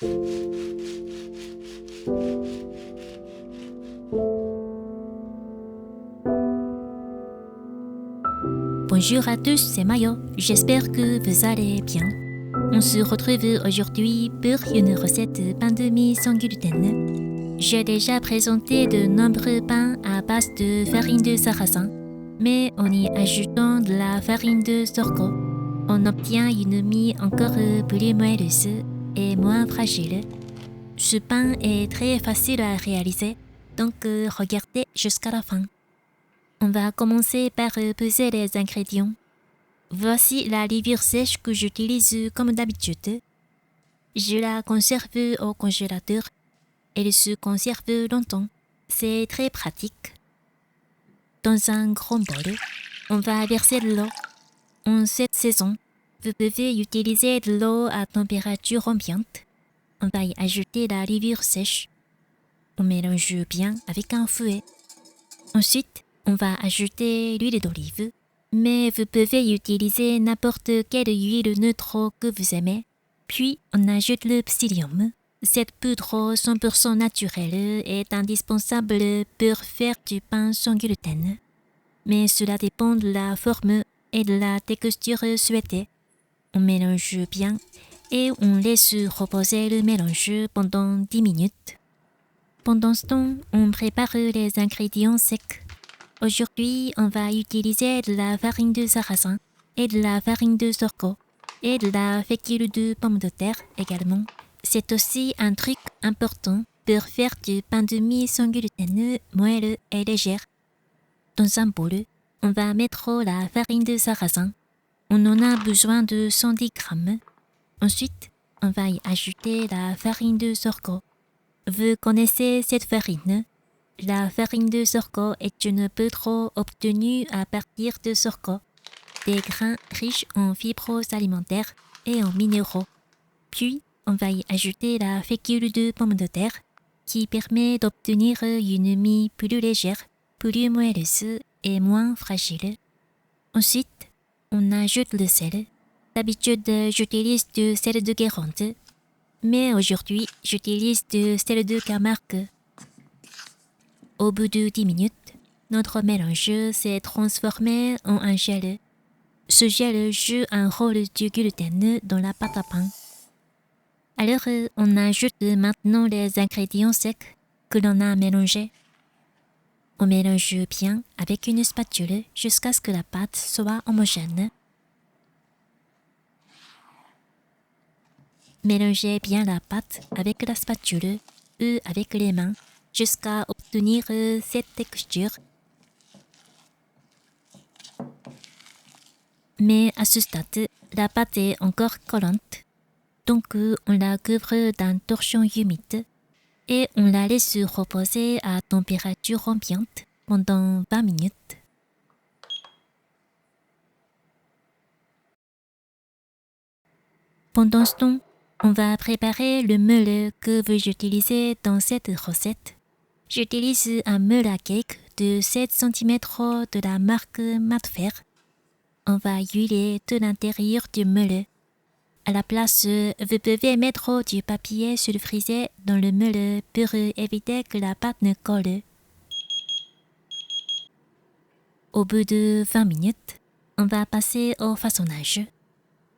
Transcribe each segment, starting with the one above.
Bonjour à tous, c'est Mayo. J'espère que vous allez bien. On se retrouve aujourd'hui pour une recette de pain de mie sans gluten. J'ai déjà présenté de nombreux pains à base de farine de sarrasin, mais en y ajoutant de la farine de sorgho, on obtient une mie encore plus moelleuse et moins fragile. Ce pain est très facile à réaliser, donc regardez jusqu'à la fin. On va commencer par peser les ingrédients. Voici la levure sèche que j'utilise comme d'habitude. Je la conserve au congélateur. Elle se conserve longtemps. C'est très pratique. Dans un grand bol, on va verser de l'eau. En cette saison, vous pouvez utiliser de l'eau à température ambiante. On va y ajouter la levure sèche. On mélange bien avec un fouet. Ensuite, on va ajouter l'huile d'olive, mais vous pouvez utiliser n'importe quelle huile neutre que vous aimez. Puis, on ajoute le psyllium. Cette poudre 100% naturelle est indispensable pour faire du pain sans gluten. Mais cela dépend de la forme et de la texture souhaitée. On mélange bien et on laisse reposer le mélange pendant 10 minutes. Pendant ce temps, on prépare les ingrédients secs. Aujourd'hui, on va utiliser de la farine de sarrasin et de la farine de sorgho et de la fécule de pomme de terre également. C'est aussi un truc important pour faire du pain de mie sans gluten moelleux et léger. Dans un bol, on va mettre la farine de sarrasin. On en a besoin de 110 grammes. Ensuite, on va y ajouter la farine de sorgho. Vous connaissez cette farine? La farine de sorgho est une poudre obtenue à partir de sorgho, des grains riches en fibres alimentaires et en minéraux. Puis, on va y ajouter la fécule de pomme de terre, qui permet d'obtenir une mie plus légère, plus moelleuse et moins fragile. Ensuite, on ajoute le sel. D'habitude, j'utilise du sel de Guérande, mais aujourd'hui, j'utilise du sel de Camargue. Au bout de 10 minutes, notre mélange s'est transformé en un gel. Ce gel joue un rôle du gluten dans la pâte à pain. Alors, on ajoute maintenant les ingrédients secs que l'on a mélangés. On mélange bien avec une spatule jusqu'à ce que la pâte soit homogène. Mélangez bien la pâte avec la spatule ou avec les mains jusqu'à obtenir cette texture. Mais à ce stade, la pâte est encore collante. Donc on la couvre d'un torchon humide et on la laisse reposer à température ambiante pendant 20 minutes. Pendant ce temps, on va préparer le moule que vous utilisez dans cette recette. J'utilise un moule à cake de 7 cm de la marque Matfer. On va huiler tout l'intérieur du moule. À la place, vous pouvez mettre du papier sulfurisé dans le moule pour éviter que la pâte ne colle. Au bout de 20 minutes, on va passer au façonnage.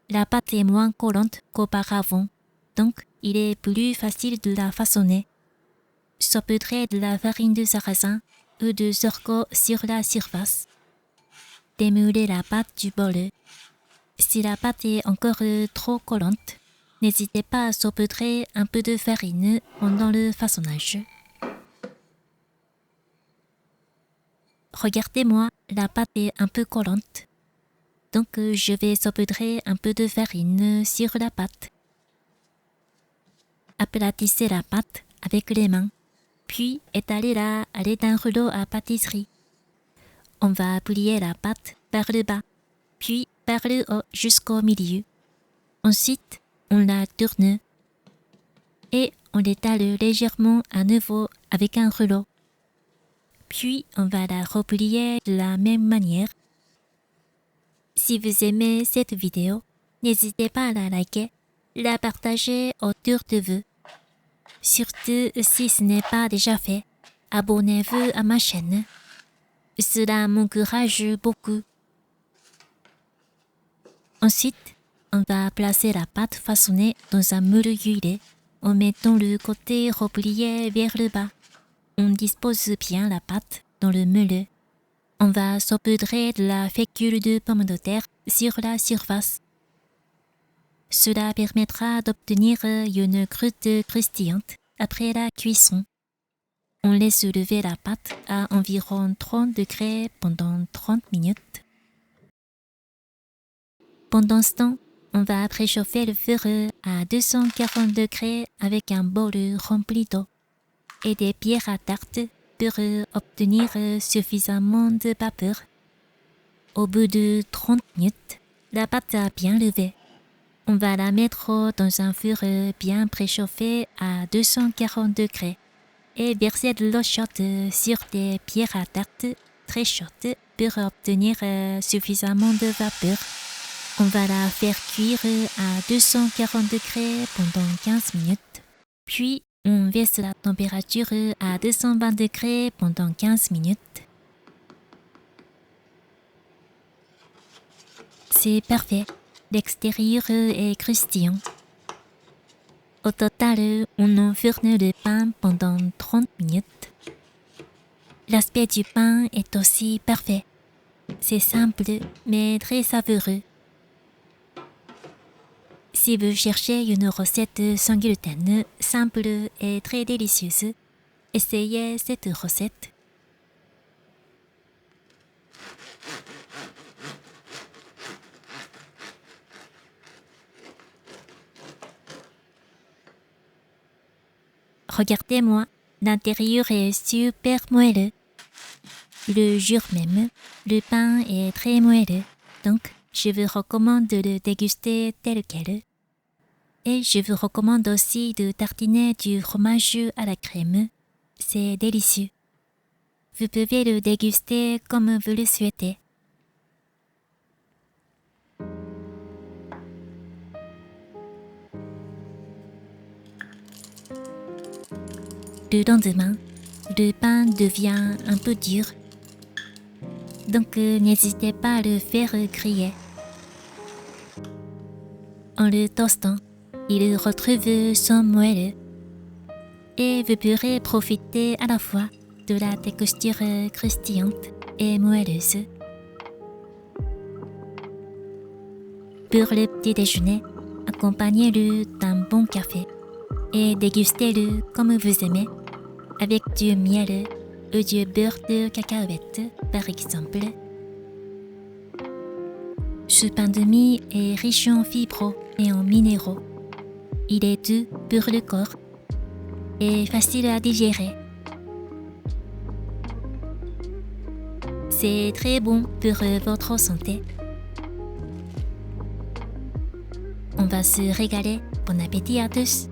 La pâte est moins collante qu'auparavant, donc il est plus facile de la façonner. Saupoudrez de la farine de sarrasin ou de sorgho sur la surface. Démoulez la pâte du bol. Si la pâte est encore trop collante, n'hésitez pas à saupoudrer un peu de farine pendant le façonnage. Regardez-moi, la pâte est un peu collante. Donc je vais saupoudrer un peu de farine sur la pâte. Aplatissez la pâte avec les mains, puis étalez-la à l'aide d'un rouleau à pâtisserie. On va plier la pâte par le bas, puis par le haut jusqu'au milieu. Ensuite, on la tourne et on l'étale légèrement à nouveau avec un rouleau. Puis, on va la replier de la même manière. Si vous aimez cette vidéo, n'hésitez pas à la liker, la partager autour de vous Surtout si ce n'est pas déjà fait, abonnez-vous à ma chaîne. Cela m'encourage beaucoup. Ensuite, on va placer la pâte façonnée dans un moule huilé en mettant le côté replié vers le bas. On dispose bien la pâte dans le moule. On va saupoudrer de la fécule de pomme de terre sur la surface. Cela permettra d'obtenir une croûte croustillante après la cuisson. On laisse lever la pâte à environ 30 degrés pendant 30 minutes. Pendant ce temps, on va préchauffer le four à 240 degrés avec un bol rempli d'eau et des pierres à tarte pour obtenir suffisamment de vapeur. Au bout de 30 minutes, la pâte a bien levé. On va la mettre dans un four bien préchauffé à 240 degrés et verser de l'eau chaude sur des pierres à tarte très chaudes pour obtenir suffisamment de vapeur. On va la faire cuire à 240 degrés pendant 15 minutes. Puis, on baisse la température à 220 degrés pendant 15 minutes. C'est parfait. L'extérieur est croustillant. Au total, on enfourne le pain pendant 30 minutes. L'aspect du pain est aussi parfait. C'est simple, mais très savoureux. Si vous cherchez une recette sans gluten, simple et très délicieuse, essayez cette recette. Regardez-moi, l'intérieur est super moelleux. Le jour même, le pain est très moelleux, donc je vous recommande de le déguster tel quel. Et je vous recommande aussi de tartiner du fromage à la crème. C'est délicieux. Vous pouvez le déguster comme vous le souhaitez. Le lendemain, le pain devient un peu dur. Donc n'hésitez pas à le faire griller. En le toastant, il retrouve son moelleux et vous pourrez profiter à la fois de la texture croustillante et moelleuse. Pour le petit déjeuner, accompagnez-le d'un bon café et dégustez-le comme vous aimez, avec du miel ou du beurre de cacahuète par exemple. Ce pain de mie est riche en fibres et en minéraux. Il est doux pour le corps et facile à digérer. C'est très bon pour votre santé. On va se régaler. Bon appétit à tous!